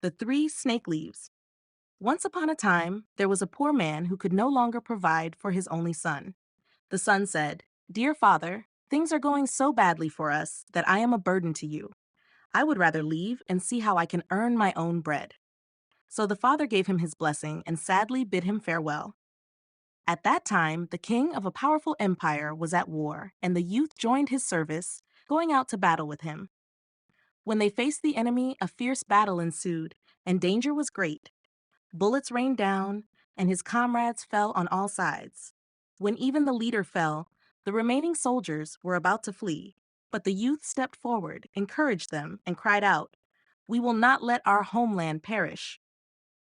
The Three Snake Leaves. Once upon a time, there was a poor man who could no longer provide for his only son. The son said, "Dear father, things are going so badly for us that I am a burden to you. I would rather leave and see how I can earn my own bread." So the father gave him his blessing and sadly bid him farewell. At that time, the king of a powerful empire was at war, and the youth joined his service, going out to battle with him. When they faced the enemy, a fierce battle ensued, and danger was great. Bullets rained down, and his comrades fell on all sides. When even the leader fell, the remaining soldiers were about to flee, but the youth stepped forward, encouraged them, and cried out, "We will not let our homeland perish."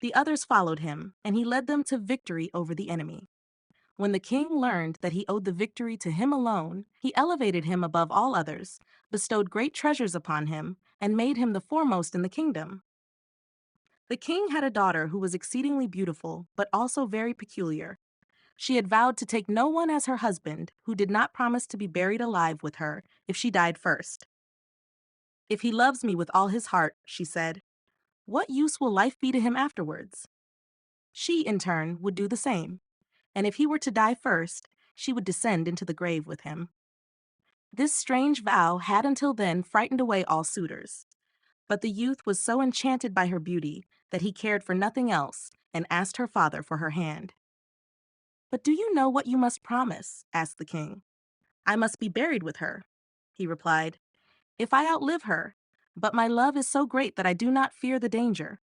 The others followed him, and he led them to victory over the enemy. When the king learned that he owed the victory to him alone, he elevated him above all others, bestowed great treasures upon him, and made him the foremost in the kingdom. The king had a daughter who was exceedingly beautiful, but also very peculiar. She had vowed to take no one as her husband who did not promise to be buried alive with her if she died first. "If he loves me with all his heart," she said, "what use will life be to him afterwards?" She, in turn, would do the same, and if he were to die first, she would descend into the grave with him. This strange vow had until then frightened away all suitors. But the youth was so enchanted by her beauty that he cared for nothing else and asked her father for her hand. "But do you know what you must promise?" asked the king. "I must be buried with her," he replied, "if I outlive her, but my love is so great that I do not fear the danger."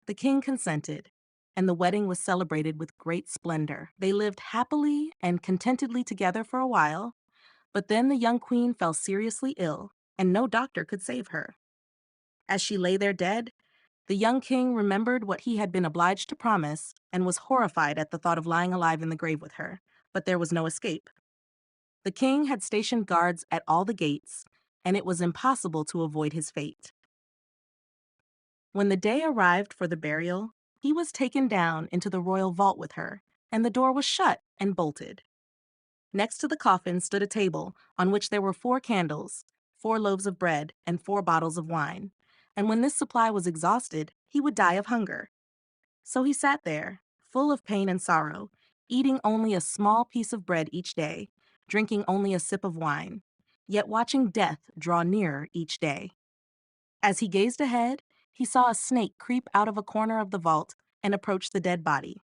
The king consented, and the wedding was celebrated with great splendor. They lived happily and contentedly together for a while, but then the young queen fell seriously ill, and no doctor could save her. As she lay there dead, the young king remembered what he had been obliged to promise and was horrified at the thought of lying alive in the grave with her, but there was no escape. The king had stationed guards at all the gates, and it was impossible to avoid his fate. When the day arrived for the burial, he was taken down into the royal vault with her, and the door was shut and bolted. Next to the coffin stood a table on which there were 4 candles, 4 loaves of bread, and 4 bottles of wine, and when this supply was exhausted, he would die of hunger. So he sat there, full of pain and sorrow, eating only a small piece of bread each day, drinking only a sip of wine, yet watching death draw nearer each day. As he gazed ahead, he saw a snake creep out of a corner of the vault and approach the dead body.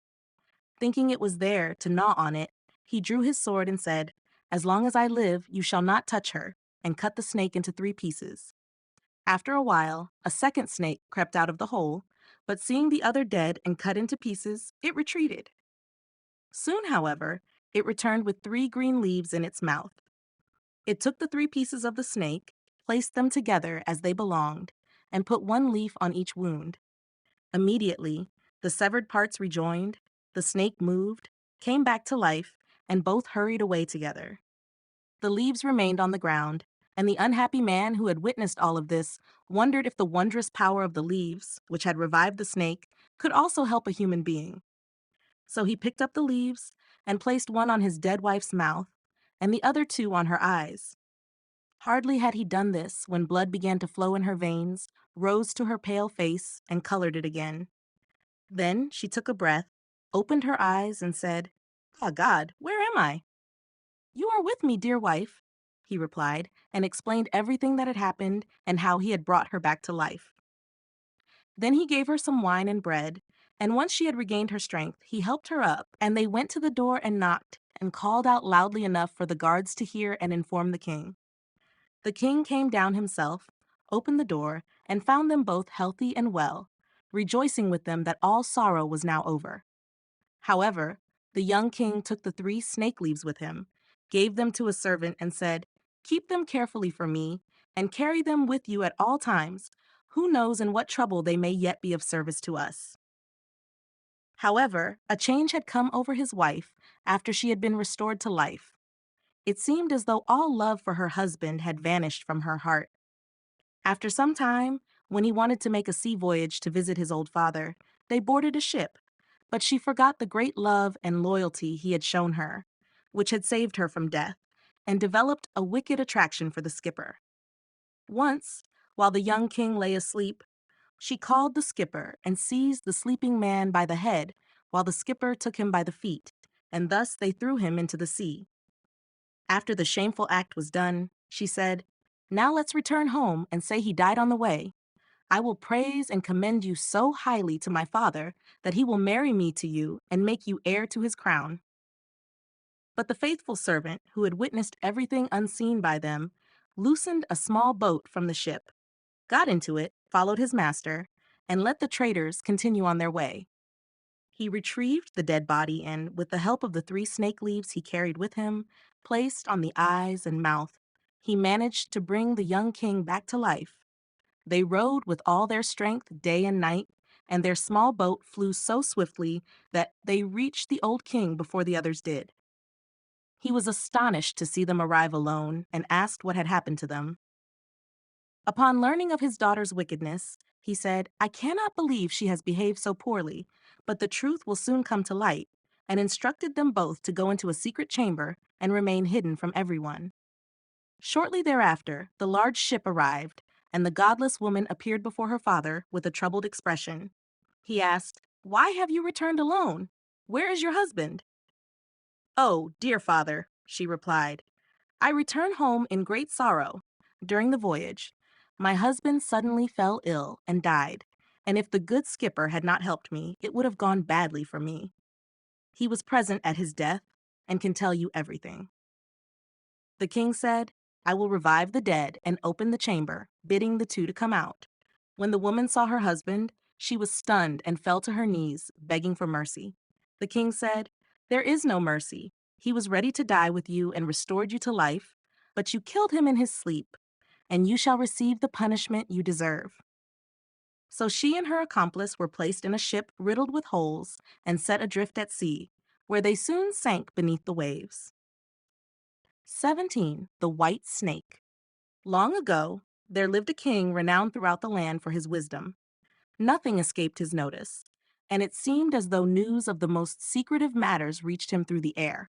Thinking it was there to gnaw on it, he drew his sword and said, "As long as I live, you shall not touch her," and cut the snake into 3 pieces. After a while, a second snake crept out of the hole, but seeing the other dead and cut into pieces, it retreated. Soon, however, it returned with 3 green leaves in its mouth. It took the 3 pieces of the snake, placed them together as they belonged, and put 1 leaf on each wound. Immediately, the severed parts rejoined, the snake moved, came back to life, and both hurried away together. The leaves remained on the ground, and the unhappy man who had witnessed all of this wondered if the wondrous power of the leaves, which had revived the snake, could also help a human being. So he picked up the leaves and placed one on his dead wife's mouth, and the other 2 on her eyes. Hardly had he done this when blood began to flow in her veins, rose to her pale face, and colored it again. Then she took a breath, opened her eyes, and said, "Ah, God, where am I?" "You are with me, dear wife," he replied, and explained everything that had happened and how he had brought her back to life. Then he gave her some wine and bread, and once she had regained her strength, he helped her up, and they went to the door and knocked, and called out loudly enough for the guards to hear and inform the king. The king came down himself, opened the door, and found them both healthy and well, rejoicing with them that all sorrow was now over. However, the young king took the 3 snake leaves with him, gave them to a servant, and said, "Keep them carefully for me, and carry them with you at all times. Who knows in what trouble they may yet be of service to us?" However, a change had come over his wife after she had been restored to life. It seemed as though all love for her husband had vanished from her heart. After some time, when he wanted to make a sea voyage to visit his old father, they boarded a ship, but she forgot the great love and loyalty he had shown her, which had saved her from death, and developed a wicked attraction for the skipper. Once, while the young king lay asleep, She called the skipper and seized the sleeping man by the head, while the skipper took him by the feet, and thus they threw him into the sea. After the shameful act was done, she said, "Now let's return home and say he died on the way. I will praise and commend you so highly to my father that he will marry me to you and make you heir to his crown." But the faithful servant, who had witnessed everything unseen by them, loosened a small boat from the ship, got into it, followed his master, and let the traders continue on their way. He retrieved the dead body and, with the help of the 3 snake leaves he carried with him, placed on the eyes and mouth, he managed to bring the young king back to life. They rowed with all their strength day and night, and their small boat flew so swiftly that they reached the old king before the others did. He was astonished to see them arrive alone and asked what had happened to them. Upon learning of his daughter's wickedness, he said, "I cannot believe she has behaved so poorly, but the truth will soon come to light," and instructed them both to go into a secret chamber and remain hidden from everyone. Shortly thereafter, the large ship arrived, and the godless woman appeared before her father with a troubled expression. He asked, "Why have you returned alone? Where is your husband?" "Oh, dear father," she replied, "I return home in great sorrow. During the voyage, my husband suddenly fell ill and died, and if the good skipper had not helped me, it would have gone badly for me. He was present at his death and can tell you everything." The king said, "I will revive the dead and open the chamber, bidding the 2 to come out." When the woman saw her husband, she was stunned and fell to her knees, begging for mercy. The king said, "There is no mercy. He was ready to die with you and restored you to life, but you killed him in his sleep, and you shall receive the punishment you deserve." So she and her accomplice were placed in a ship riddled with holes and set adrift at sea, where they soon sank beneath the waves. 17. The White Snake. Long ago, there lived a king renowned throughout the land for his wisdom. Nothing escaped his notice, and it seemed as though news of the most secretive matters reached him through the air.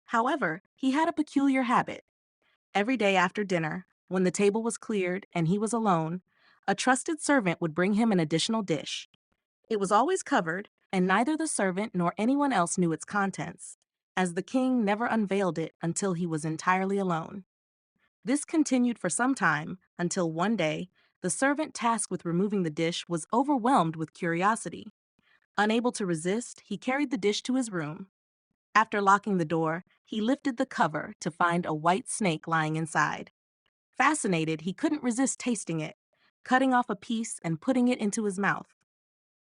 However, he had a peculiar habit. Every day after dinner, when the table was cleared and he was alone, a trusted servant would bring him an additional dish. It was always covered, and neither the servant nor anyone else knew its contents, as the king never unveiled it until he was entirely alone. This continued for some time until one day, the servant tasked with removing the dish was overwhelmed with curiosity. Unable to resist, he carried the dish to his room. After locking the door, he lifted the cover to find a white snake lying inside. Fascinated, he couldn't resist tasting it, cutting off a piece and putting it into his mouth.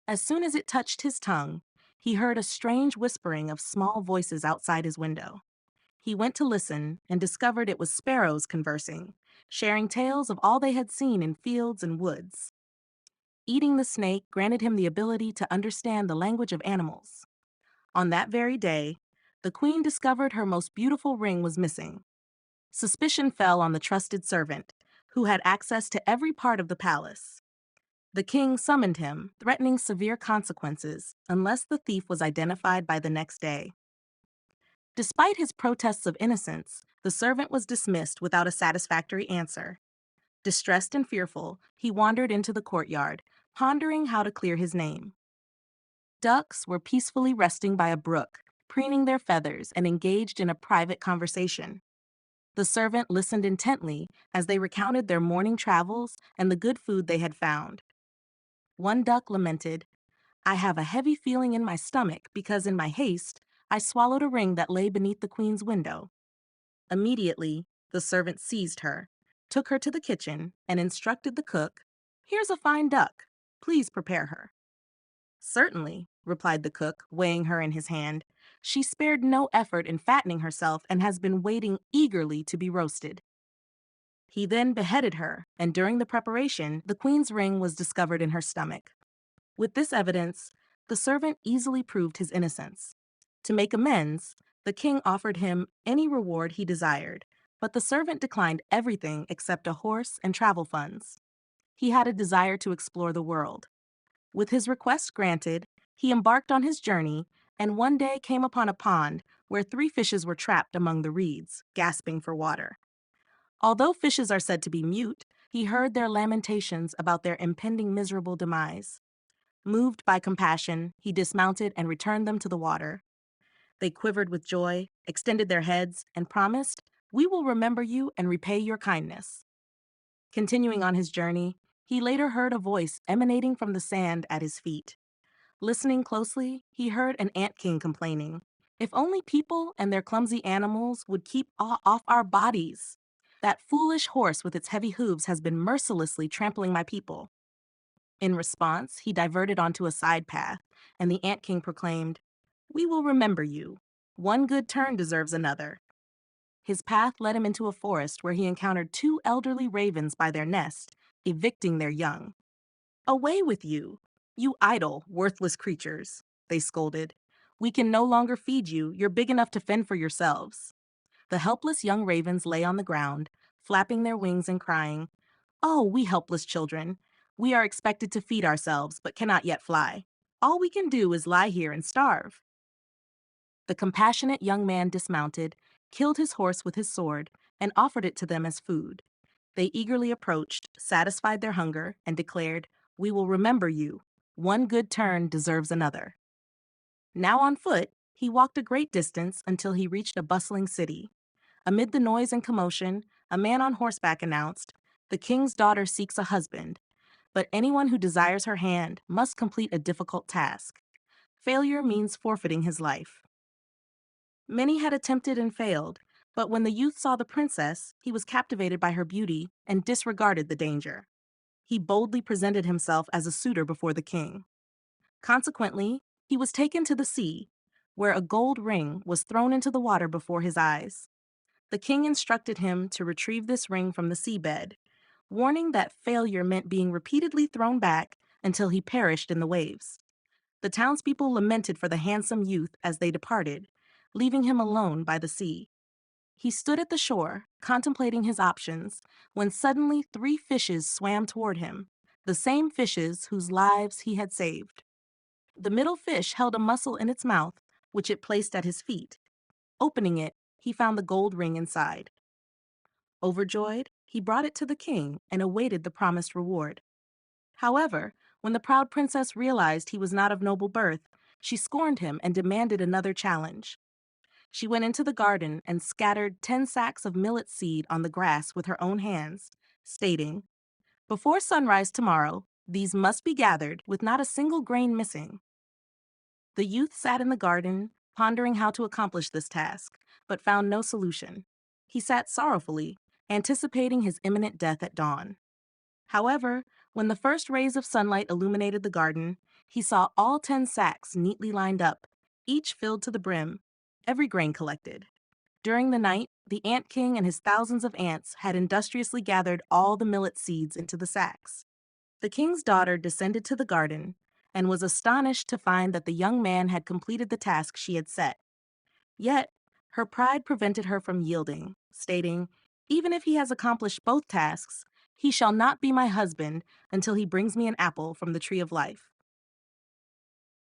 As soon as it touched his tongue, he heard a strange whispering of small voices outside his window. He went to listen and discovered it was sparrows conversing, sharing tales of all they had seen in fields and woods. Eating the snake granted him the ability to understand the language of animals. On that very day, the queen discovered her most beautiful ring was missing. Suspicion fell on the trusted servant, who had access to every part of the palace. The king summoned him, threatening severe consequences unless the thief was identified by the next day. Despite his protests of innocence, the servant was dismissed without a satisfactory answer. Distressed and fearful, he wandered into the courtyard, pondering how to clear his name. Ducks were peacefully resting by a brook, preening their feathers and engaged in a private conversation. The servant listened intently as they recounted their morning travels and the good food they had found. One duck lamented, "I have a heavy feeling in my stomach because in my haste, I swallowed a ring that lay beneath the queen's window." Immediately, the servant seized her, took her to the kitchen, and instructed the cook, "Here's a fine duck. Please prepare her." "Certainly," replied the cook, weighing her in his hand. "She spared no effort in fattening herself and has been waiting eagerly to be roasted." He then beheaded her, and during the preparation, the queen's ring was discovered in her stomach. With this evidence, the servant easily proved his innocence. To make amends, the king offered him any reward he desired, but the servant declined everything except a horse and travel funds. He had a desire to explore the world. With his request granted, he embarked on his journey and one day came upon a pond where 3 fishes were trapped among the reeds, gasping for water. Although fishes are said to be mute, He heard their lamentations about their impending miserable demise. Moved by compassion, he dismounted and returned them to the water. They quivered with joy, extended their heads, and promised, "We will remember you and repay your kindness." Continuing on his journey, he later heard a voice emanating from the sand at his feet. Listening closely, he heard an ant king complaining, "If only people and their clumsy animals would keep off our bodies. That foolish horse with its heavy hooves has been mercilessly trampling my people." In response, he diverted onto a side path, and the ant king proclaimed, "We will remember you. One good turn deserves another." His path led him into a forest where he encountered two elderly ravens by their nest, evicting their young. "Away with you! You idle, worthless creatures," they scolded. "We can no longer feed you. You're big enough to fend for yourselves." The helpless young ravens lay on the ground, flapping their wings and crying, "Oh, we helpless children! We are expected to feed ourselves, but cannot yet fly. All we can do is lie here and starve." The compassionate young man dismounted, killed his horse with his sword, and offered it to them as food. They eagerly approached, satisfied their hunger, and declared, "We will remember you. One good turn deserves another." Now on foot, he walked a great distance until he reached a bustling city. Amid the noise and commotion, a man on horseback announced, "The king's daughter seeks a husband, but anyone who desires her hand must complete a difficult task. Failure means forfeiting his life." Many had attempted and failed, but when the youth saw the princess, he was captivated by her beauty and disregarded the danger. He boldly presented himself as a suitor before the king. Consequently, he was taken to the sea, where a gold ring was thrown into the water before his eyes. The king instructed him to retrieve this ring from the seabed, warning that failure meant being repeatedly thrown back until he perished in the waves. The townspeople lamented for the handsome youth as they departed, leaving him alone by the sea. He stood at the shore, contemplating his options, when suddenly 3 fishes swam toward him, the same fishes whose lives he had saved. The middle fish held a mussel in its mouth, which it placed at his feet. Opening it, he found the gold ring inside. Overjoyed, he brought it to the king and awaited the promised reward. However, when the proud princess realized he was not of noble birth, she scorned him and demanded another challenge. She went into the garden and scattered 10 sacks of millet seed on the grass with her own hands, stating, "Before sunrise tomorrow, these must be gathered with not a single grain missing." The youth sat in the garden, pondering how to accomplish this task, but found no solution. He sat sorrowfully, anticipating his imminent death at dawn. However, when the first rays of sunlight illuminated the garden, he saw all 10 sacks neatly lined up, each filled to the brim, every grain collected. During the night, the ant king and his thousands of ants had industriously gathered all the millet seeds into the sacks. The king's daughter descended to the garden and was astonished to find that the young man had completed the task she had set. Yet, her pride prevented her from yielding, stating, "Even if he has accomplished both tasks, he shall not be my husband until he brings me an apple from the tree of life."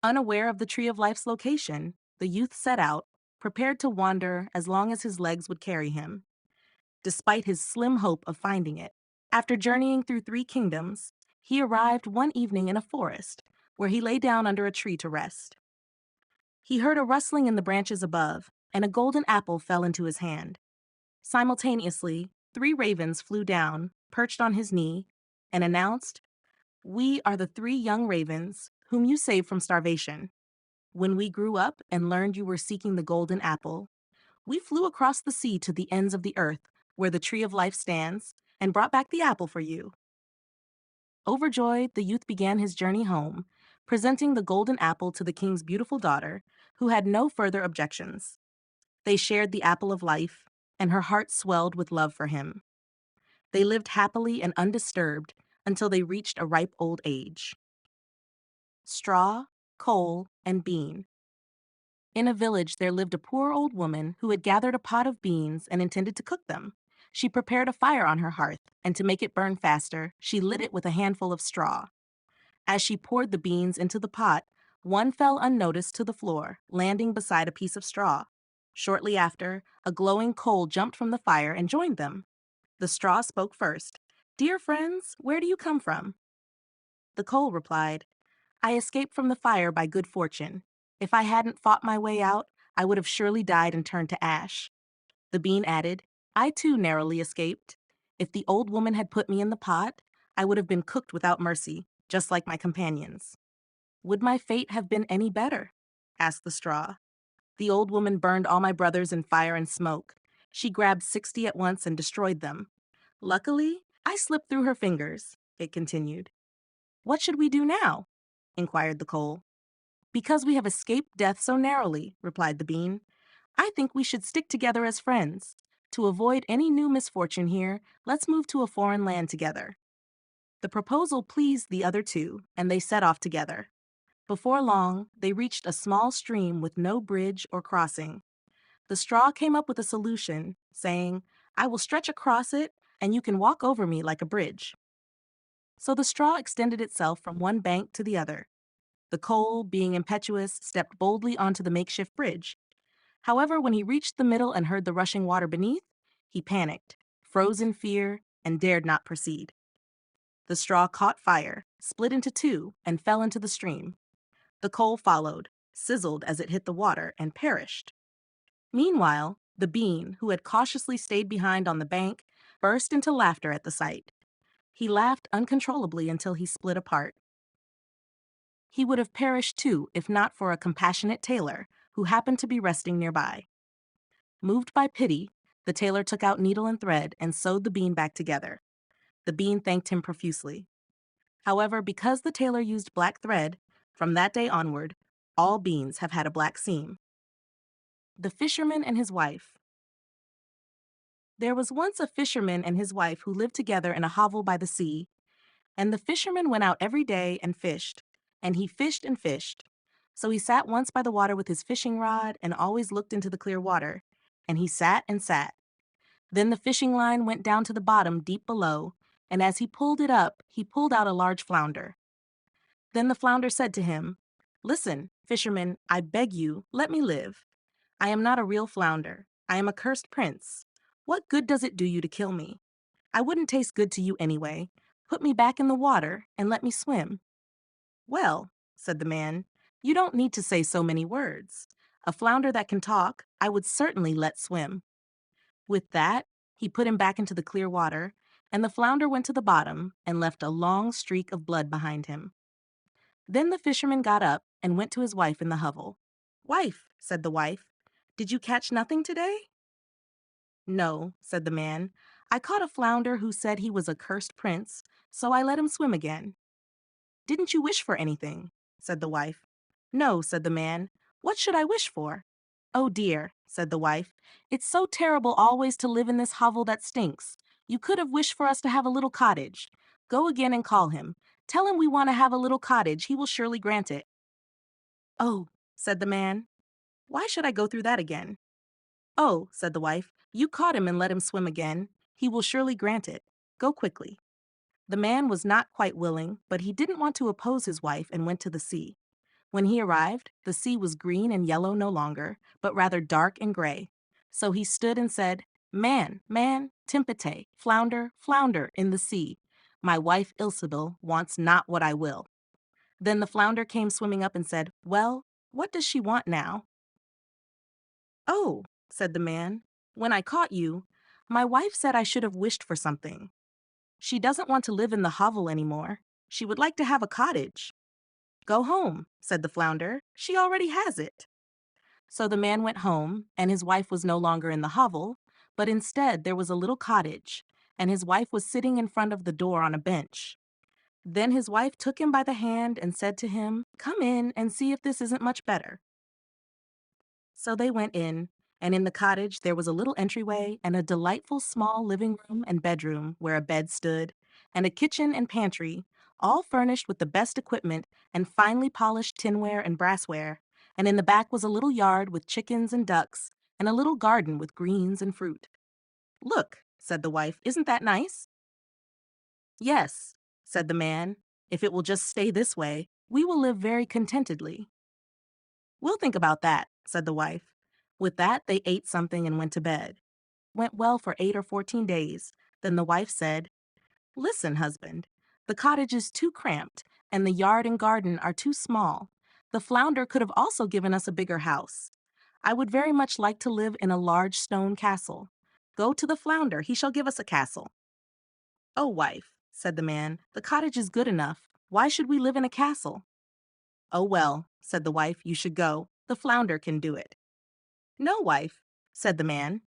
Unaware of the tree of life's location, the youth set out, prepared to wander as long as his legs would carry him, despite his slim hope of finding it. After journeying through 3 kingdoms, he arrived one evening in a forest, where he lay down under a tree to rest. He heard a rustling in the branches above, and a golden apple fell into his hand. Simultaneously, 3 ravens flew down, perched on his knee, and announced, "We are the 3 young ravens whom you saved from starvation. When we grew up and learned you were seeking the golden apple, we flew across the sea to the ends of the earth, where the tree of life stands, and brought back the apple for you." Overjoyed, the youth began his journey home, presenting the golden apple to the king's beautiful daughter, who had no further objections. They shared the apple of life, and her heart swelled with love for him. They lived happily and undisturbed until they reached a ripe old age. Straw, coal, and bean. In a village there lived a poor old woman who had gathered a pot of beans and intended to cook them. She prepared a fire on her hearth, and to make it burn faster, she lit it with a handful of straw. As she poured the beans into the pot, one fell unnoticed to the floor, landing beside a piece of straw. Shortly after, a glowing coal jumped from the fire and joined them. The straw spoke first. "Dear friends, where do you come from?" The coal replied, "I escaped from the fire by good fortune. If I hadn't fought my way out, I would have surely died and turned to ash." The bean added, "I too narrowly escaped. If the old woman had put me in the pot, I would have been cooked without mercy, just like my companions." "Would my fate have been any better?" asked the straw. "The old woman burned all my brothers in fire and smoke. She grabbed 60 at once and destroyed them. Luckily, I slipped through her fingers," it continued. "What should we do now?" inquired the coal. "Because we have escaped death so narrowly," replied the bean, "I think we should stick together as friends. To avoid any new misfortune here, let's move to a foreign land together." The proposal pleased the other two, and they set off together. Before long, they reached a small stream with no bridge or crossing. The straw came up with a solution, saying, "I will stretch across it, and you can walk over me like a bridge." So the straw extended itself from one bank to the other. The coal, being impetuous, stepped boldly onto the makeshift bridge. However, when he reached the middle and heard the rushing water beneath, he panicked, froze in fear, and dared not proceed. The straw caught fire, split into two, and fell into the stream. The coal followed, sizzled as it hit the water, and perished. Meanwhile, the bean, who had cautiously stayed behind on the bank, burst into laughter at the sight. He laughed uncontrollably until he split apart. He would have perished too if not for a compassionate tailor who happened to be resting nearby. Moved by pity, the tailor took out needle and thread and sewed the bean back together. The bean thanked him profusely. However, because the tailor used black thread, from that day onward, all beans have had a black seam. The Fisherman and His Wife. There was once a fisherman and his wife who lived together in a hovel by the sea, and the fisherman went out every day and fished, and he fished and fished. So he sat once by the water with his fishing rod and always looked into the clear water, and he sat and sat. Then the fishing line went down to the bottom deep below, and as he pulled it up, he pulled out a large flounder. Then the flounder said to him, "Listen, fisherman, I beg you, let me live. I am not a real flounder. I am a cursed prince. What good does it do you to kill me? I wouldn't taste good to you anyway. Put me back in the water and let me swim." "Well," said the man, "you don't need to say so many words. A flounder that can talk, I would certainly let swim." With that, he put him back into the clear water, and the flounder went to the bottom and left a long streak of blood behind him. Then the fisherman got up and went to his wife in the hovel. "Wife," said the wife, "did you catch nothing today?" "No," said the man. "I caught a flounder who said he was a cursed prince, so I let him swim again." "Didn't you wish for anything?" said the wife. "No," said the man. "What should I wish for?" "Oh dear," said the wife, "it's so terrible always to live in this hovel that stinks. You could have wished for us to have a little cottage. Go again and call him. Tell him we want to have a little cottage. He will surely grant it." "Oh," said the man, "why should I go through that again?" "Oh," said the wife, "you caught him and let him swim again. He will surely grant it. Go quickly." The man was not quite willing, but he didn't want to oppose his wife and went to the sea. When he arrived, the sea was green and yellow no longer, but rather dark and gray. So he stood and said, "Man, man, timpete, flounder, flounder in the sea. My wife Ilsebil wants not what I will." Then the flounder came swimming up and said, "Well, what does she want now?" "Oh," said the man, "when I caught you, my wife said I should have wished for something. She doesn't want to live in the hovel anymore. She would like to have a cottage." "Go home," said the flounder. "She already has it." So the man went home, and his wife was no longer in the hovel, but instead there was a little cottage, and his wife was sitting in front of the door on a bench. Then his wife took him by the hand and said to him, "Come in and see if this isn't much better." So they went in, and in the cottage there was a little entryway and a delightful small living room and bedroom where a bed stood, and a kitchen and pantry, all furnished with the best equipment and finely polished tinware and brassware, and in the back was a little yard with chickens and ducks, and a little garden with greens and fruit. "Look," said the wife, "isn't that nice?" "Yes," said the man, "if it will just stay this way, we will live very contentedly." "We'll think about that," said the wife. With that, they ate something and went to bed. Went well for 8 or 14 days. Then the wife said, Listen, husband, the cottage is too cramped, and the yard and garden are too small. The flounder could have also given us a bigger house. I would very much like to live in a large stone castle. Go to the flounder, he shall give us a castle. Oh, wife, said the man, the cottage is good enough. Why should we live in a castle? Oh, well, said the wife, you should go. The flounder can do it. No, wife, said the man.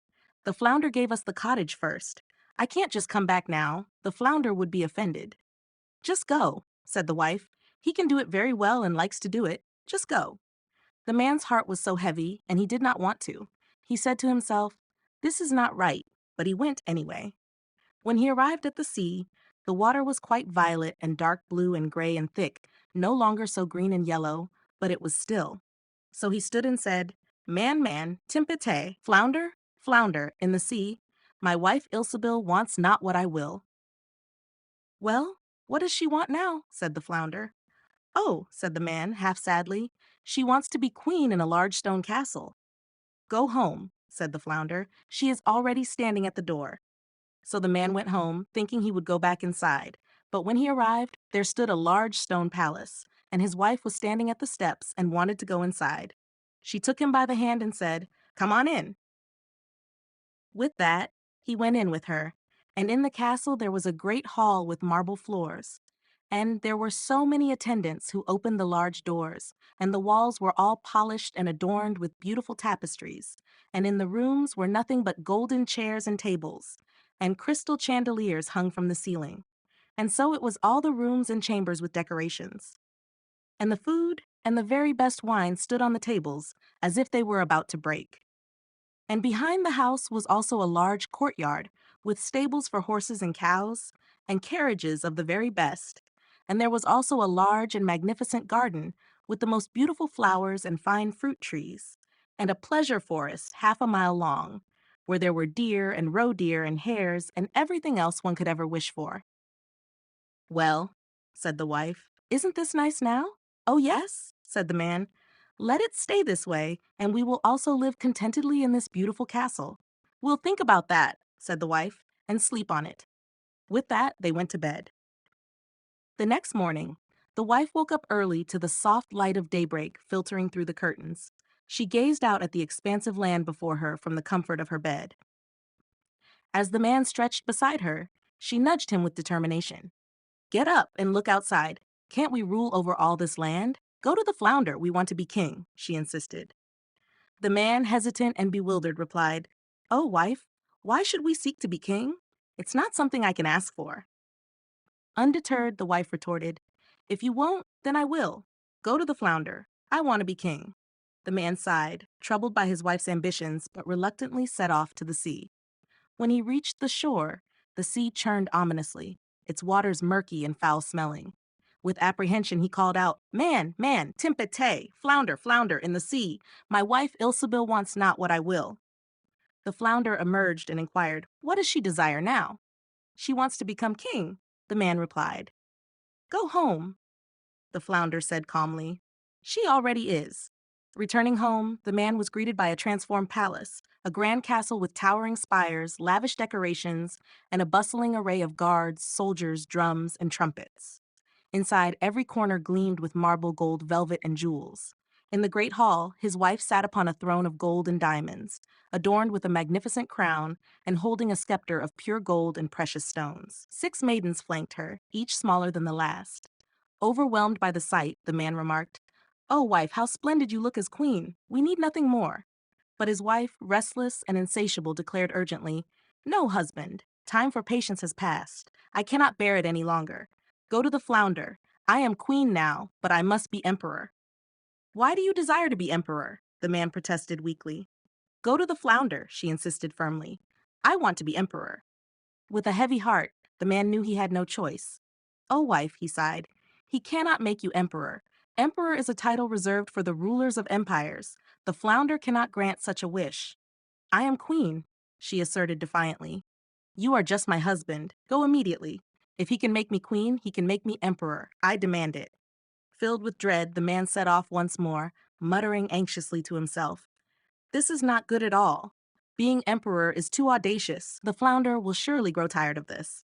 The flounder gave us the cottage first. I can't just come back now. The flounder would be offended. Just go, said the wife. He can do it very well and likes to do it. Just go. The man's heart was so heavy, and he did not want to. He said to himself, this is not right, but he went anyway. When he arrived at the sea, the water was quite violet and dark blue and gray and thick, no longer so green and yellow, but it was still. So he stood and said, Man, man, timpete, flounder, flounder, in the sea, my wife Ilsebil wants not what I will. Well, what does she want now? Said the flounder. Oh, said the man, half sadly, she wants to be queen in a large stone castle. Go home, said the flounder. She is already standing at the door. So the man went home, thinking he would go back inside. But when he arrived, there stood a large stone palace, and his wife was standing at the steps and wanted to go inside. She took him by the hand and said, Come on in. With that, he went in with her, and in the castle there was a great hall with marble floors. And there were so many attendants who opened the large doors, and the walls were all polished and adorned with beautiful tapestries, and in the rooms were nothing but golden chairs and tables, and crystal chandeliers hung from the ceiling. And so it was all the rooms and chambers with decorations. And the food and the very best wine stood on the tables, as if they were about to break. And behind the house was also a large courtyard, with stables for horses and cows, and carriages of the very best. And there was also a large and magnificent garden, with the most beautiful flowers and fine fruit trees, and a pleasure forest 1/2 mile long, where there were deer and roe deer and hares and everything else one could ever wish for. Well, said the wife, isn't this nice now? Oh, yes, said the man. Let it stay this way, and we will also live contentedly in this beautiful castle. We'll think about that, said the wife, and sleep on it. With that, they went to bed. The next morning, the wife woke up early to the soft light of daybreak filtering through the curtains. She gazed out at the expansive land before her from the comfort of her bed. As the man stretched beside her, she nudged him with determination. Get up and look outside. Can't we rule over all this land? Go to the flounder, we want to be king, she insisted. The man, hesitant and bewildered, replied, Oh, wife, why should we seek to be king? It's not something I can ask for. Undeterred, the wife retorted, If you won't, then I will. Go to the flounder. I want to be king. The man sighed, troubled by his wife's ambitions, but reluctantly set off to the sea. When he reached the shore, the sea churned ominously, its waters murky and foul-smelling. With apprehension he called out, Man, man, timpete, flounder, flounder, in the sea. My wife Ilsebil wants not what I will. The flounder emerged and inquired, What does she desire now? She wants to become king, the man replied. Go home, the flounder said calmly. She already is. Returning home, the man was greeted by a transformed palace, a grand castle with towering spires, lavish decorations, and a bustling array of guards, soldiers, drums, and trumpets. Inside, every corner gleamed with marble, gold, velvet, and jewels. In the great hall, his wife sat upon a throne of gold and diamonds, adorned with a magnificent crown and holding a scepter of pure gold and precious stones. 6 maidens flanked her, each smaller than the last. Overwhelmed by the sight, the man remarked, Oh, wife, how splendid you look as queen. We need nothing more. But his wife, restless and insatiable, declared urgently, No, husband, time for patience has passed. I cannot bear it any longer. Go to the flounder. I am queen now, but I must be emperor. Why do you desire to be emperor? The man protested weakly. Go to the flounder, she insisted firmly. I want to be emperor. With a heavy heart, the man knew he had no choice. Oh, wife, he sighed, he cannot make you emperor. Emperor is a title reserved for the rulers of empires. The flounder cannot grant such a wish. I am queen, she asserted defiantly. You are just my husband. Go immediately. If he can make me queen, he can make me emperor. I demand it. Filled with dread, the man set off once more, muttering anxiously to himself. This is not good at all. Being emperor is too audacious. The flounder will surely grow tired of this.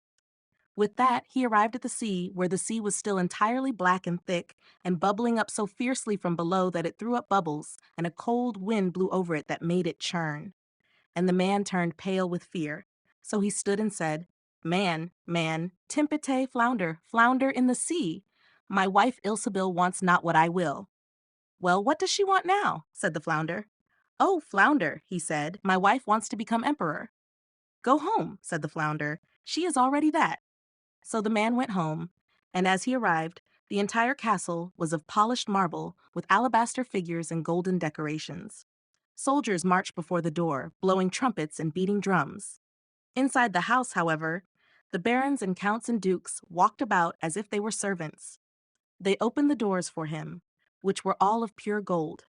With that, he arrived at the sea, where the sea was still entirely black and thick, and bubbling up so fiercely from below that it threw up bubbles, and a cold wind blew over it that made it churn. And the man turned pale with fear. So he stood and said, Man, man, Timpete, flounder, flounder in the sea. My wife Ilsebil wants not what I will. Well, what does she want now? Said the flounder. Oh, flounder, he said, my wife wants to become emperor. Go home, said the flounder. She is already that. So the man went home, and as he arrived, the entire castle was of polished marble with alabaster figures and golden decorations. Soldiers marched before the door, blowing trumpets and beating drums. Inside the house, however, the barons and counts and dukes walked about as if they were servants. They opened the doors for him, which were all of pure gold.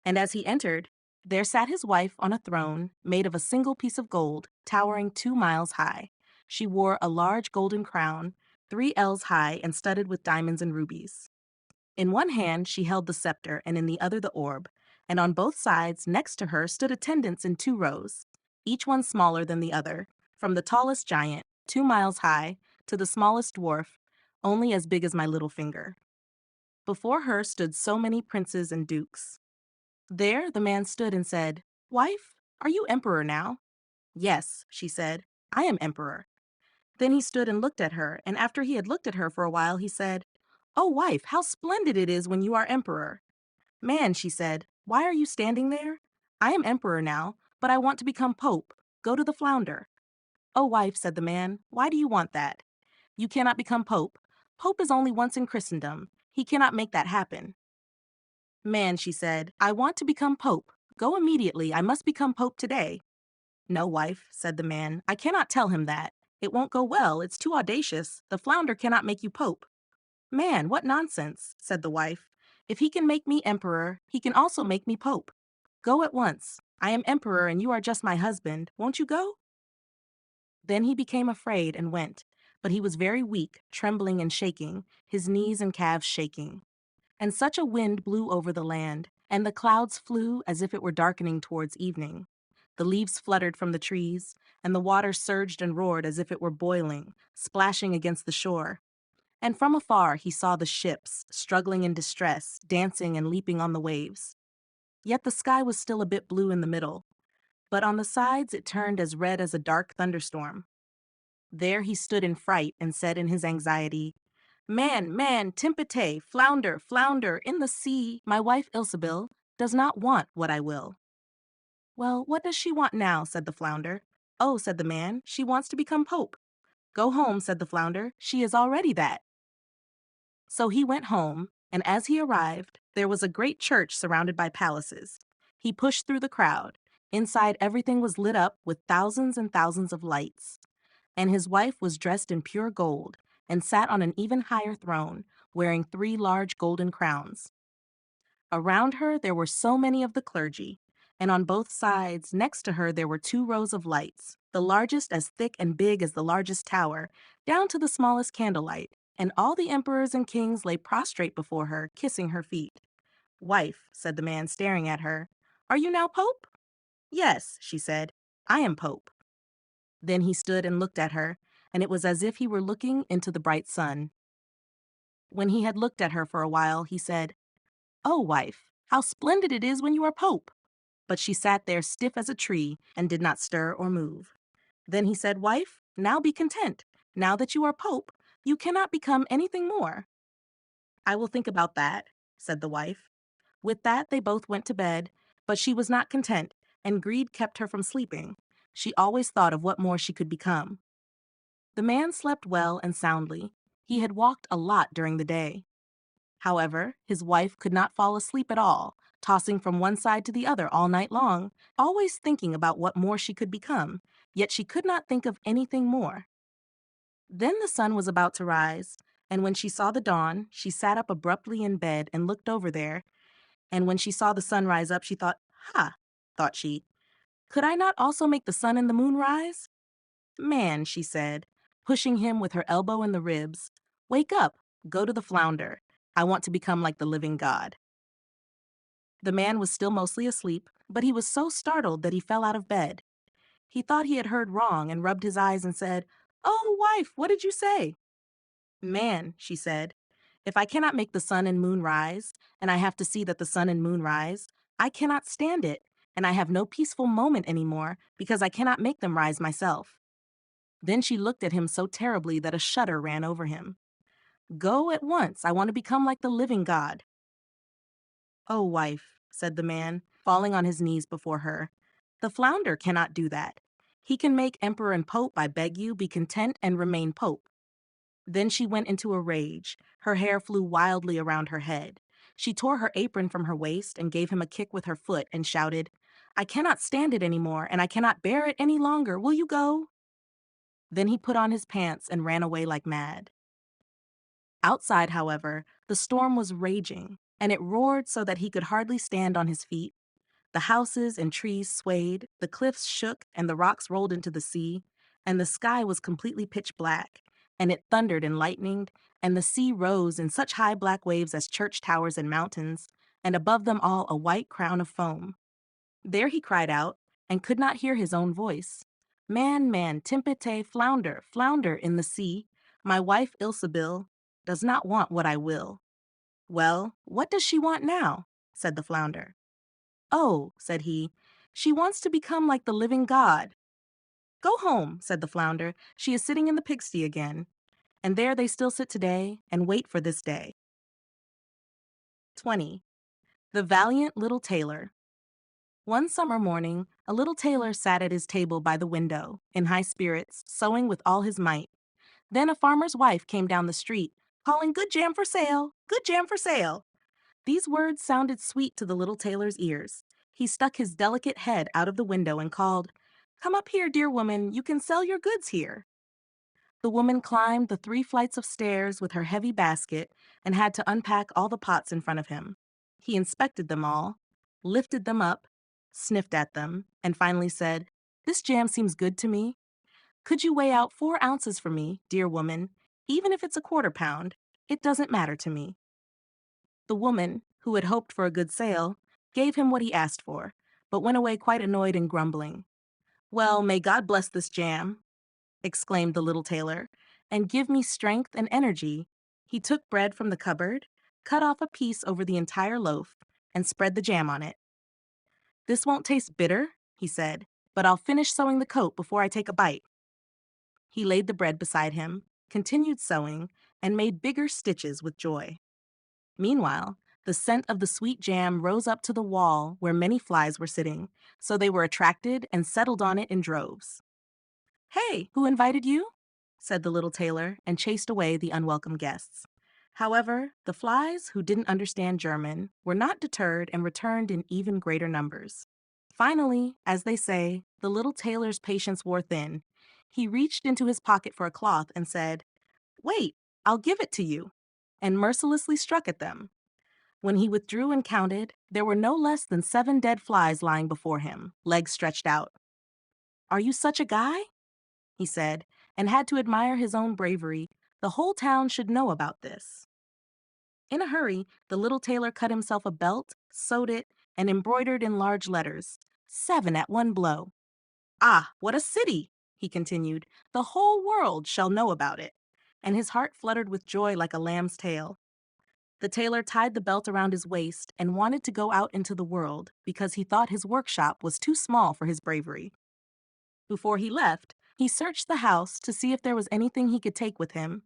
And as he entered, there sat his wife on a throne made of a single piece of gold, towering 2 miles high. She wore a large golden crown, 3 ells high and studded with diamonds and rubies. In one hand she held the scepter, and in the other the orb, and on both sides next to her stood attendants in 2 rows, each one smaller than the other, from the tallest giant, 2 miles high, to the smallest dwarf, only as big as my little finger. Before her stood so many princes and dukes. There the man stood and said, Wife, are you emperor now? Yes, she said, I am emperor. Then he stood and looked at her, and after he had looked at her for a while, he said, Oh, wife, how splendid it is when you are emperor. Man, she said, why are you standing there? I am emperor now, but I want to become pope. Go to the flounder. Oh, wife, said the man, why do you want that? You cannot become pope. Pope is only once in Christendom. He cannot make that happen. Man, she said, I want to become pope. Go immediately. I must become pope today. No, wife, said the man, I cannot tell him that. It won't go well. It's too audacious. The flounder cannot make you pope. Man, what nonsense, said the wife. If he can make me emperor, he can also make me pope. Go at once. I am emperor and you are just my husband. Won't you go? Then he became afraid and went, but he was very weak, trembling and shaking, his knees and calves shaking. And such a wind blew over the land, and the clouds flew as if it were darkening towards evening. The leaves fluttered from the trees, and the water surged and roared as if it were boiling, splashing against the shore. And from afar he saw the ships, struggling in distress, dancing and leaping on the waves. Yet the sky was still a bit blue in the middle, but on the sides it turned as red as a dark thunderstorm. There he stood in fright and said in his anxiety, Man, man, Timpete, flounder, flounder, in the sea, my wife Ilsebil does not want what I will. Well, what does she want now? Said the flounder. Oh, said the man, she wants to become pope. Go home, said the flounder, she is already that. So he went home, and as he arrived, there was a great church surrounded by palaces. He pushed through the crowd. Inside, everything was lit up with thousands and thousands of lights. And his wife was dressed in pure gold and sat on an even higher throne, wearing 3 large golden crowns. Around her there were so many of the clergy, and on both sides next to her there were 2 rows of lights, the largest as thick and big as the largest tower, down to the smallest candlelight, and all the emperors and kings lay prostrate before her, kissing her feet. Wife, said the man staring at her, are you now pope? Yes, she said, I am pope. Then he stood and looked at her, and it was as if he were looking into the bright sun. When he had looked at her for a while, he said, Oh, wife, how splendid it is when you are pope. But she sat there stiff as a tree and did not stir or move. Then he said, Wife, now be content. Now that you are pope, you cannot become anything more. I will think about that, said the wife. With that, they both went to bed, but she was not content, and greed kept her from sleeping. She always thought of what more she could become. The man slept well and soundly. He had walked a lot during the day. However, his wife could not fall asleep at all, tossing from one side to the other all night long, always thinking about what more she could become, yet she could not think of anything more. Then the sun was about to rise, and when she saw the dawn, she sat up abruptly in bed and looked over there, and when she saw the sun rise up, she thought, Ha, thought she, could I not also make the sun and the moon rise? Man, she said, pushing him with her elbow in the ribs, wake up, go to the flounder. I want to become like the living God. The man was still mostly asleep, but he was so startled that he fell out of bed. He thought he had heard wrong and rubbed his eyes and said, "Oh, wife, what did you say?" "Man," she said, "if I cannot make the sun and moon rise, and I have to see that the sun and moon rise, I cannot stand it, and I have no peaceful moment anymore because I cannot make them rise myself." Then she looked at him so terribly that a shudder ran over him. "Go at once. I want to become like the living God." "Oh, wife," said the man, falling on his knees before her, "the flounder cannot do that. He can make emperor and pope, I beg you, be content and remain pope." Then she went into a rage. Her hair flew wildly around her head. She tore her apron from her waist and gave him a kick with her foot and shouted, "I cannot stand it anymore, and I cannot bear it any longer. Will you go?" Then he put on his pants and ran away like mad. Outside, however, the storm was raging, and it roared so that he could hardly stand on his feet. The houses and trees swayed, the cliffs shook, and the rocks rolled into the sea, and the sky was completely pitch black, and it thundered and lightened, and the sea rose in such high black waves as church towers and mountains, and above them all a white crown of foam. There he cried out, and could not hear his own voice. "Man, man, timpete, flounder, flounder in the sea, my wife Ilsebil does not want what I will." "Well, what does she want now?" said the flounder. "Oh," said he, "she wants to become like the living God." "Go home," said the flounder. "She is sitting in the pigsty again." And there they still sit today and wait for this day. 20. The Valiant Little Tailor. One summer morning, a little tailor sat at his table by the window, in high spirits, sewing with all his might. Then a farmer's wife came down the street, calling, "Good jam for sale! Good jam for sale!" These words sounded sweet to the little tailor's ears. He stuck his delicate head out of the window and called, "Come up here, dear woman, you can sell your goods here." The woman climbed the 3 flights of stairs with her heavy basket and had to unpack all the pots in front of him. He inspected them all, lifted them up, sniffed at them, and finally said, "This jam seems good to me. Could you weigh out 4 ounces for me, dear woman, even if it's a quarter-pound? It doesn't matter to me." The woman, who had hoped for a good sale, gave him what he asked for, but went away quite annoyed and grumbling. "Well, may God bless this jam," exclaimed the little tailor, "and give me strength and energy." He took bread from the cupboard, cut off a piece over the entire loaf, and spread the jam on it. "This won't taste bitter," he said, "but I'll finish sewing the coat before I take a bite." He laid the bread beside him, continued sewing, and made bigger stitches with joy. Meanwhile, the scent of the sweet jam rose up to the wall where many flies were sitting, so they were attracted and settled on it in droves. "Hey, who invited you?" said the little tailor, and chased away the unwelcome guests. However, the flies, who didn't understand German, were not deterred and returned in even greater numbers. Finally, as they say, the little tailor's patience wore thin. He reached into his pocket for a cloth and said, "Wait, I'll give it to you," and mercilessly struck at them. When he withdrew and counted, there were no less than 7 dead flies lying before him, legs stretched out. "Are you such a guy?" he said, and had to admire his own bravery. The whole town should know about this. In a hurry, the little tailor cut himself a belt, sewed it, and embroidered in large letters, "7 at one blow." "Ah, what a city!" he continued. "The whole world shall know about it." And his heart fluttered with joy like a lamb's tail. The tailor tied the belt around his waist and wanted to go out into the world because he thought his workshop was too small for his bravery. Before he left, he searched the house to see if there was anything he could take with him,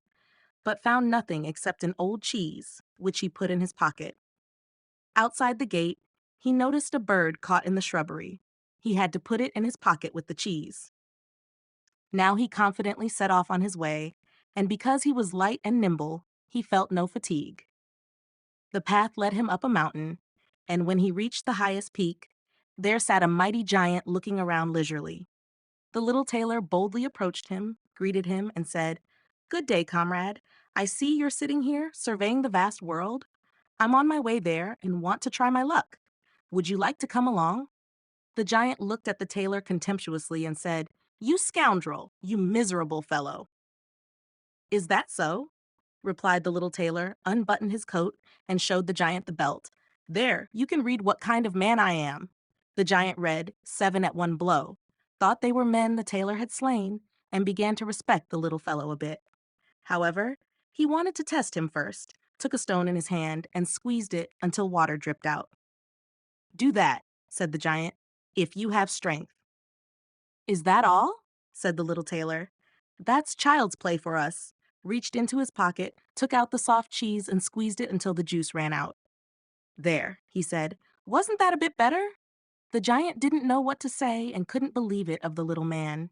but found nothing except an old cheese, which he put in his pocket. Outside the gate, he noticed a bird caught in the shrubbery. He had to put it in his pocket with the cheese. Now he confidently set off on his way, and because he was light and nimble, he felt no fatigue. The path led him up a mountain, and when he reached the highest peak, there sat a mighty giant looking around leisurely. The little tailor boldly approached him, greeted him, and said, "Good day, comrade. I see you're sitting here, surveying the vast world. I'm on my way there and want to try my luck. Would you like to come along?" The giant looked at the tailor contemptuously and said, "You scoundrel, you miserable fellow." "Is that so?" replied the little tailor, unbuttoned his coat, and showed the giant the belt. "There, you can read what kind of man I am." The giant read, 7 at one blow, thought they were men the tailor had slain, and began to respect the little fellow a bit. However, he wanted to test him first, took a stone in his hand, and squeezed it until water dripped out. "Do that," said the giant, "if you have strength." "Is that all?" said the little tailor. "That's child's play for us," reached into his pocket, took out the soft cheese, and squeezed it until the juice ran out. "There," he said. "Wasn't that a bit better?" The giant didn't know what to say and couldn't believe it of the little man.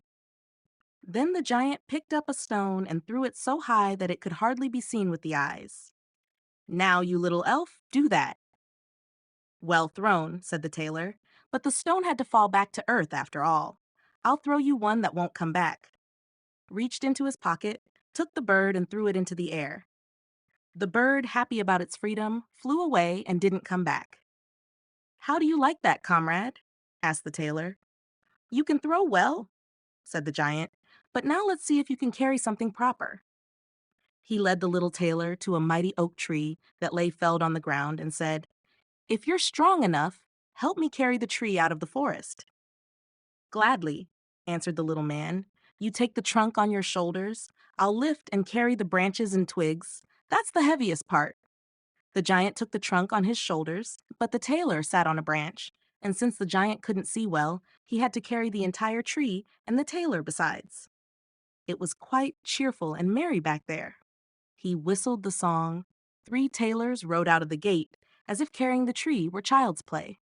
Then the giant picked up a stone and threw it so high that it could hardly be seen with the eyes. "Now, you little elf, do that." "Well thrown," said the tailor, "but the stone had to fall back to earth after all. I'll throw you one that won't come back." Reached into his pocket, took the bird and threw it into the air. The bird, happy about its freedom, flew away and didn't come back. "How do you like that, comrade?" asked the tailor. "You can throw well," said the giant, "but now let's see if you can carry something proper." He led the little tailor to a mighty oak tree that lay felled on the ground and said, "If you're strong enough, help me carry the tree out of the forest." "Gladly," answered the little man. "You take the trunk on your shoulders. I'll lift and carry the branches and twigs. That's the heaviest part." The giant took the trunk on his shoulders, but the tailor sat on a branch, and since the giant couldn't see well, he had to carry the entire tree and the tailor besides. It was quite cheerful and merry back there. He whistled the song, "Three tailors rode out of the gate," as if carrying the tree were child's play.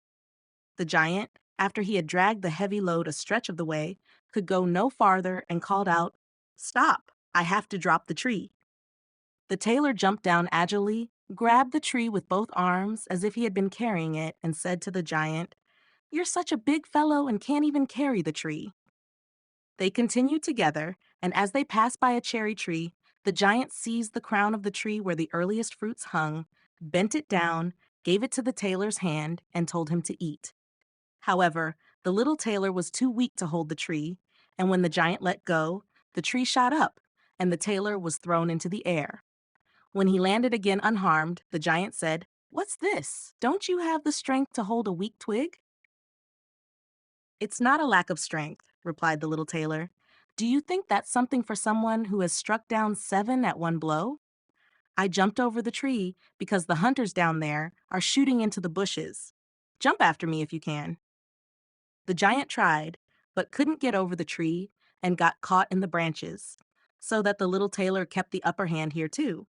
The giant, after he had dragged the heavy load a stretch of the way, could go no farther and called out, "Stop, I have to drop the tree." The tailor jumped down agilely, grabbed the tree with both arms as if he had been carrying it, and said to the giant, "You're such a big fellow and can't even carry the tree." They continued together, and as they passed by a cherry tree, the giant seized the crown of the tree where the earliest fruits hung, bent it down, gave it to the tailor's hand, and told him to eat. However, the little tailor was too weak to hold the tree, and when the giant let go, the tree shot up, and the tailor was thrown into the air. When he landed again unharmed, the giant said, "What's this? Don't you have the strength to hold a weak twig?" "It's not a lack of strength," replied the little tailor. "Do you think that's something for someone who has struck down 7 at one blow? I jumped over the tree because the hunters down there are shooting into the bushes. Jump after me if you can." The giant tried, but couldn't get over the tree and got caught in the branches, so that the little tailor kept the upper hand here too.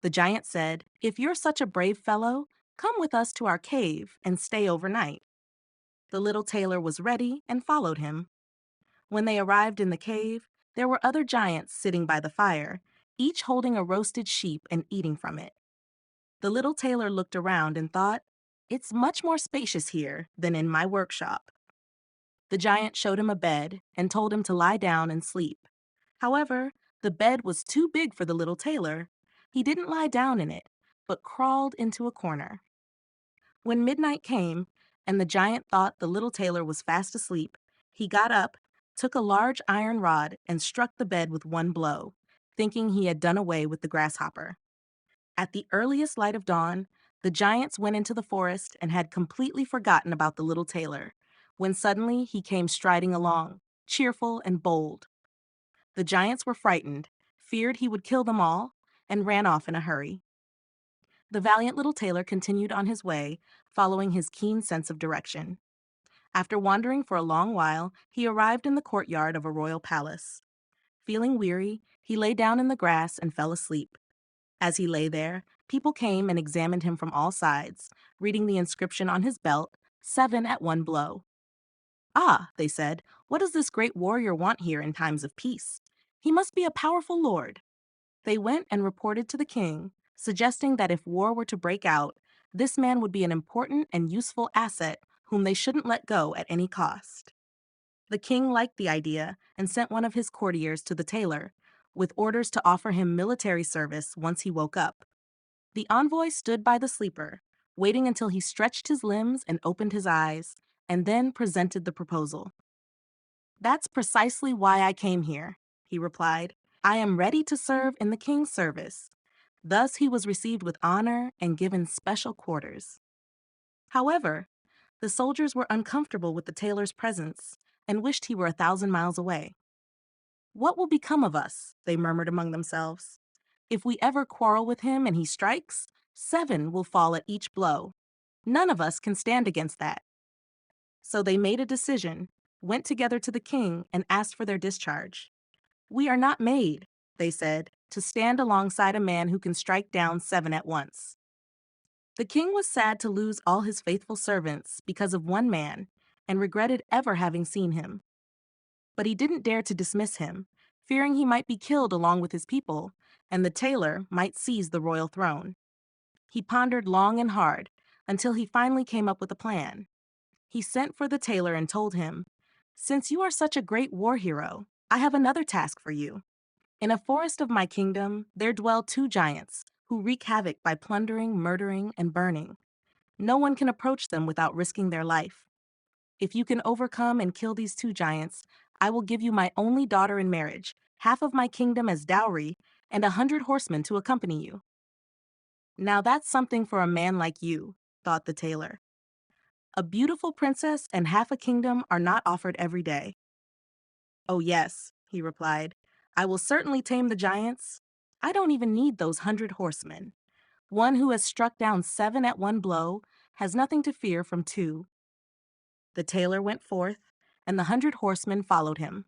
The giant said, "If you're such a brave fellow, come with us to our cave and stay overnight." The little tailor was ready and followed him. When they arrived in the cave, there were other giants sitting by the fire, each holding a roasted sheep and eating from it. The little tailor looked around and thought, "It's much more spacious here than in my workshop." The giant showed him a bed and told him to lie down and sleep. However, the bed was too big for the little tailor. He didn't lie down in it, but crawled into a corner. When midnight came, and the giant thought the little tailor was fast asleep, he got up, took a large iron rod, and struck the bed with one blow, thinking he had done away with the grasshopper. At the earliest light of dawn, the giants went into the forest and had completely forgotten about the little tailor, when suddenly he came striding along, cheerful and bold. The giants were frightened, feared he would kill them all, and ran off in a hurry. The valiant little tailor continued on his way, following his keen sense of direction. After wandering for a long while, he arrived in the courtyard of a royal palace. Feeling weary, he lay down in the grass and fell asleep. As he lay there, people came and examined him from all sides, reading the inscription on his belt, 7 at one blow. "Ah," they said, "what does this great warrior want here in times of peace? He must be a powerful lord." They went and reported to the king, suggesting that if war were to break out, this man would be an important and useful asset whom they shouldn't let go at any cost. The king liked the idea and sent one of his courtiers to the tailor, with orders to offer him military service once he woke up. The envoy stood by the sleeper, waiting until he stretched his limbs and opened his eyes, and then presented the proposal. "That's precisely why I came here," he replied. "I am ready to serve in the king's service." Thus he was received with honor and given special quarters. However, the soldiers were uncomfortable with the tailor's presence and wished he were 1,000 miles away. What will become of us? They murmured among themselves. If we ever quarrel with him and he strikes, 7 will fall at each blow. None of us can stand against that. So they made a decision, went together to the king, and asked for their discharge. We are not made, they said, to stand alongside a man who can strike down 7 at once. The king was sad to lose all his faithful servants because of one man, and regretted ever having seen him. But he didn't dare to dismiss him, fearing he might be killed along with his people, and the tailor might seize the royal throne. He pondered long and hard, until he finally came up with a plan. He sent for the tailor and told him, "Since you are such a great war hero, I have another task for you. In a forest of my kingdom, there dwell 2 giants who wreak havoc by plundering, murdering, and burning. No one can approach them without risking their life. If you can overcome and kill these 2 giants, I will give you my only daughter in marriage, half of my kingdom as dowry, and 100 horsemen to accompany you." Now that's something for a man like you, thought the tailor. A beautiful princess and half a kingdom are not offered every day. "Oh yes," he replied, "I will certainly tame the giants. I don't even need those 100 horsemen. One who has struck down 7 at one blow has nothing to fear from 2. The tailor went forth, and the 100 horsemen followed him.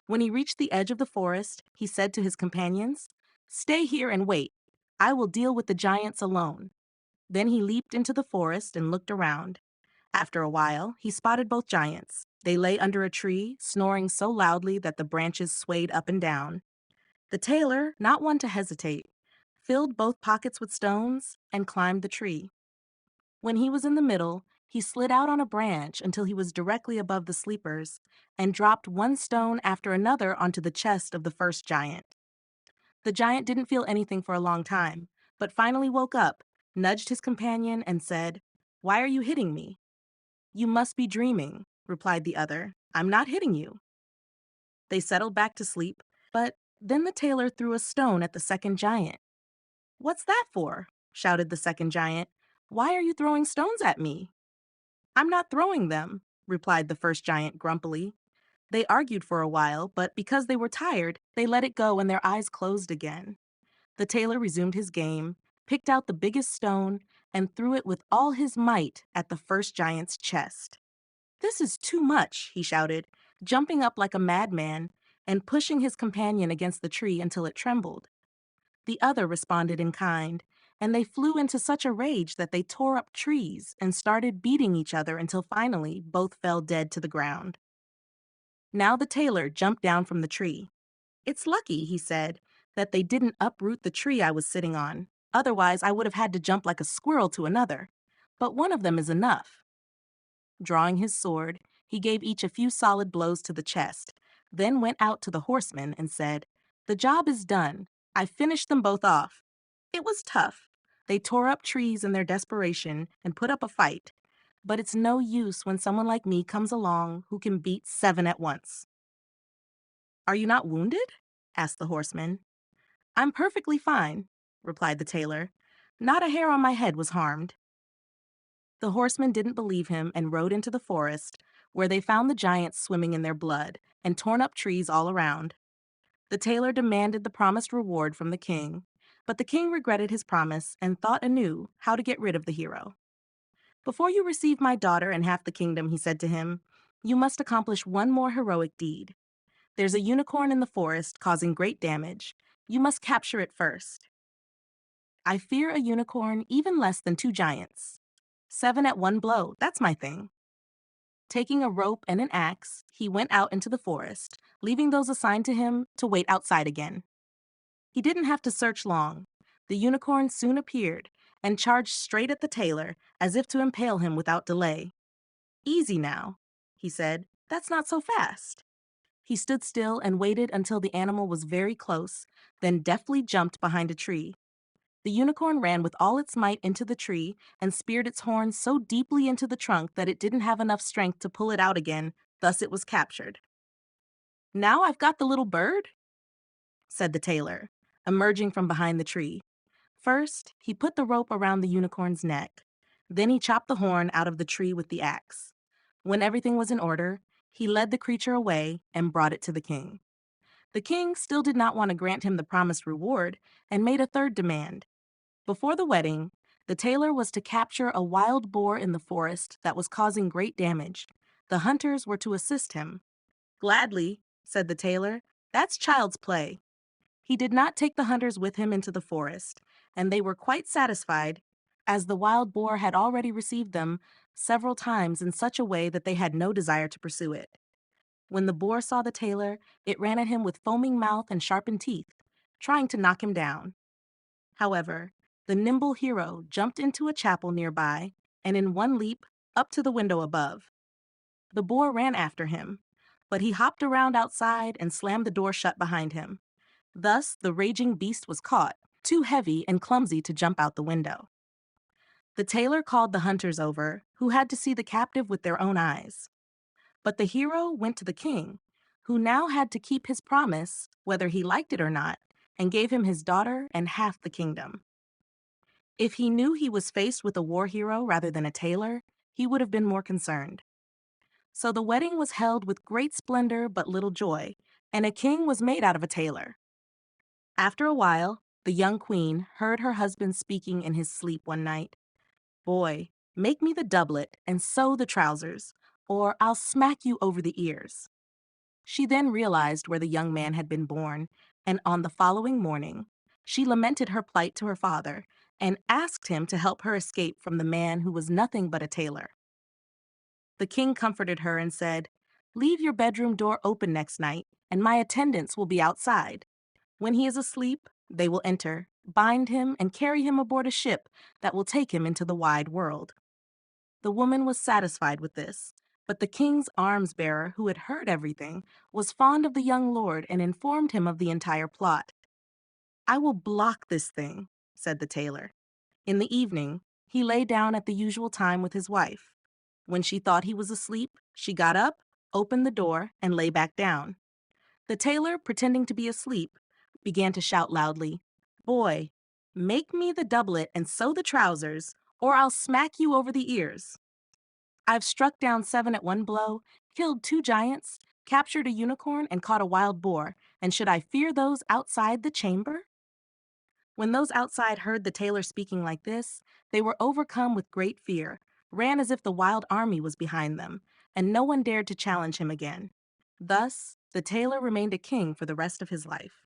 When he reached the edge of the forest, he said to his companions, "Stay here and wait. I will deal with the giants alone." Then he leaped into the forest and looked around. After a while, he spotted both giants. They lay under a tree, snoring so loudly that the branches swayed up and down. The tailor, not one to hesitate, filled both pockets with stones and climbed the tree. When he was in the middle, he slid out on a branch until he was directly above the sleepers and dropped one stone after another onto the chest of the first giant. The giant didn't feel anything for a long time, but finally woke up, nudged his companion, and said, "Why are you hitting me?" "You must be dreaming," replied the other. "I'm not hitting you." They settled back to sleep, but then the tailor threw a stone at the second giant. "What's that for?" shouted the second giant. "Why are you throwing stones at me?" "I'm not throwing them," replied the first giant grumpily. They argued for a while, but because they were tired, they let it go and their eyes closed again. The tailor resumed his game, picked out the biggest stone, and threw it with all his might at the first giant's chest. "This is too much," he shouted, jumping up like a madman and pushing his companion against the tree until it trembled. The other responded in kind, and they flew into such a rage that they tore up trees and started beating each other until finally both fell dead to the ground. Now the tailor jumped down from the tree. "It's lucky," he said, "that they didn't uproot the tree I was sitting on. Otherwise, I would have had to jump like a squirrel to another. But one of them is enough." Drawing his sword, he gave each a few solid blows to the chest, then went out to the horsemen and said, "The job is done. I finished them both off. It was tough. They tore up trees in their desperation and put up a fight. But it's no use when someone like me comes along who can beat 7 at once." "Are you not wounded?" asked the horseman. "I'm perfectly fine," replied the tailor. "Not a hair on my head was harmed." The horsemen didn't believe him and rode into the forest, where they found the giants swimming in their blood and torn up trees all around. The tailor demanded the promised reward from the king, but the king regretted his promise and thought anew how to get rid of the hero. "Before you receive my daughter and half the kingdom," he said to him, "you must accomplish one more heroic deed. There's a unicorn in the forest causing great damage. You must capture it first." "I fear a unicorn even less than 2 giants. 7 at one blow, that's my thing." Taking a rope and an axe, he went out into the forest, leaving those assigned to him to wait outside again. He didn't have to search long. The unicorn soon appeared and charged straight at the tailor as if to impale him without delay. "Easy now," he said. "That's not so fast." He stood still and waited until the animal was very close, then deftly jumped behind a tree. The unicorn ran with all its might into the tree and speared its horns so deeply into the trunk that it didn't have enough strength to pull it out again, thus it was captured. "Now I've got the little bird," said the tailor, emerging from behind the tree. First, he put the rope around the unicorn's neck. Then he chopped the horn out of the tree with the axe. When everything was in order, he led the creature away and brought it to the king. The king still did not want to grant him the promised reward and made a third demand. Before the wedding, the tailor was to capture a wild boar in the forest that was causing great damage. The hunters were to assist him. "Gladly," said the tailor. "That's child's play." He did not take the hunters with him into the forest, and they were quite satisfied, as the wild boar had already received them several times in such a way that they had no desire to pursue it. When the boar saw the tailor, it ran at him with foaming mouth and sharpened teeth, trying to knock him down. However, the nimble hero jumped into a chapel nearby, and in one leap, up to the window above. The boar ran after him, but he hopped around outside and slammed the door shut behind him. Thus, the raging beast was caught, too heavy and clumsy to jump out the window. The tailor called the hunters over, who had to see the captive with their own eyes. But the hero went to the king, who now had to keep his promise, whether he liked it or not, and gave him his daughter and half the kingdom. If he knew he was faced with a war hero rather than a tailor, he would have been more concerned. So the wedding was held with great splendor but little joy, and a king was made out of a tailor. After a while, the young queen heard her husband speaking in his sleep one night. "Boy, make me the doublet and sew the trousers, or I'll smack you over the ears." She then realized where the young man had been born, and on the following morning, she lamented her plight to her father and asked him to help her escape from the man who was nothing but a tailor. The king comforted her and said, "Leave your bedroom door open next night, and my attendants will be outside. When he is asleep, they will enter, bind him, and carry him aboard a ship that will take him into the wide world." The woman was satisfied with this, but the king's arms-bearer, who had heard everything, was fond of the young lord and informed him of the entire plot. "I will block this thing," said the tailor. In the evening, he lay down at the usual time with his wife. When she thought he was asleep, she got up, opened the door, and lay back down. The tailor, pretending to be asleep, began to shout loudly, "Boy, make me the doublet and sew the trousers, or I'll smack you over the ears. I've struck down 7 at one blow, killed 2 giants, captured a unicorn, and caught a wild boar, and should I fear those outside the chamber?" When those outside heard the tailor speaking like this, they were overcome with great fear, ran as if the wild army was behind them, and no one dared to challenge him again. Thus, the tailor remained a king for the rest of his life.